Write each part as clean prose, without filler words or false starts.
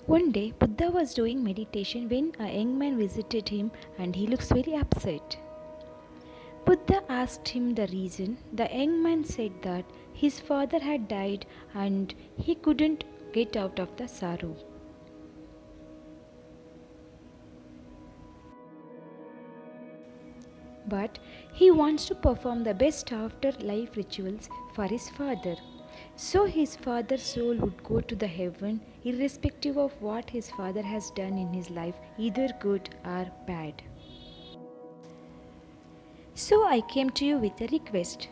One day, Buddha was doing meditation when a young man visited him and he looks very upset. Buddha asked him the reason. The young man said that his father had died and he couldn't get out of the sorrow. But he wants to perform the best afterlife rituals for his father. So his father's soul would go to the heaven irrespective of what his father has done in his life, either good or bad. So I came to you with a request.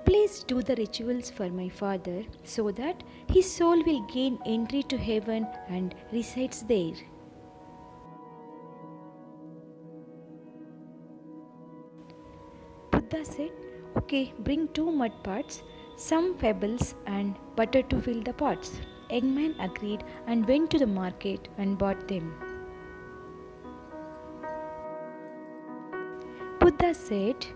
Please do the rituals for my father so that his soul will gain entry to heaven and resides there. Buddha said, okay, bring 2 mud pots, some pebbles and butter to fill the pots. Young man agreed and went to the market and bought them. Buddha said,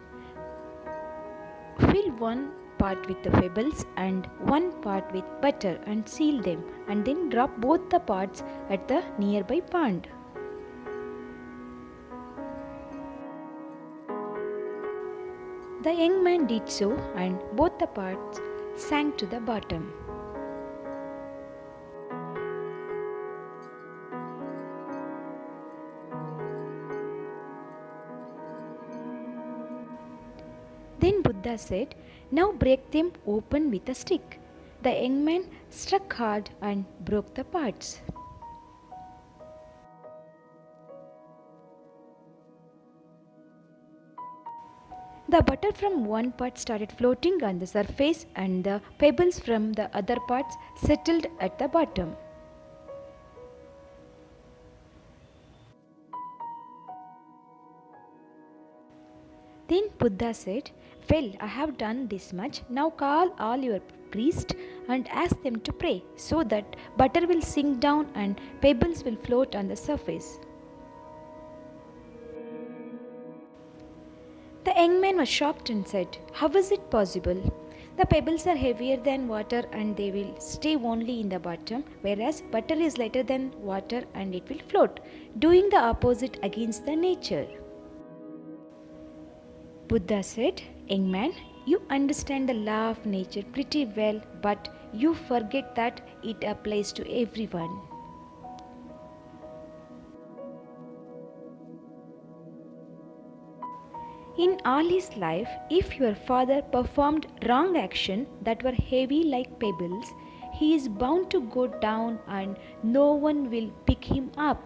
fill 1 pot with the pebbles and 1 pot with butter and seal them, and then drop both the pots at the nearby pond. The young man did so, and both the pots sank to the bottom. Then Buddha said, now break them open with a stick. The young man struck hard and broke the pots. The butter from one pot started floating on the surface and the pebbles from the other pots settled at the bottom. Then Buddha said, well, I have done this much. Now call all your priests and ask them to pray so that butter will sink down and pebbles will float on the surface. The young man was shocked and said, how is it possible? The pebbles are heavier than water and they will stay only in the bottom, whereas butter is lighter than water and it will float, doing the opposite against the nature. Buddha said, young man, you understand the law of nature pretty well, but you forget that it applies to everyone. In all his life, if your father performed wrong action that were heavy like pebbles, he is bound to go down and no one will pick him up.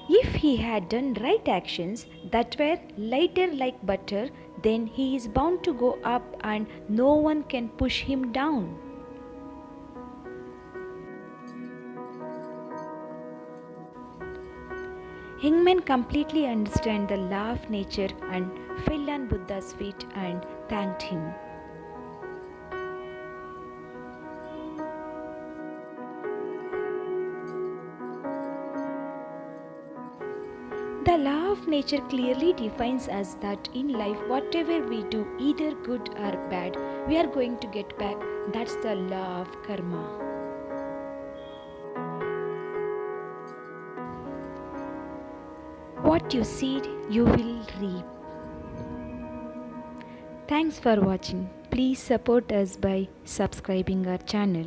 If he had done right actions that were lighter like butter, then he is bound to go up and no one can push him down. Young man completely understood the law of nature and fell on Buddha's feet and thanked him. The law of nature clearly defines us that in life, whatever we do, either good or bad, we are going to get back. That's the law of karma. What you seed, you will reap. Thanks for watching. Please support us by subscribing our channel.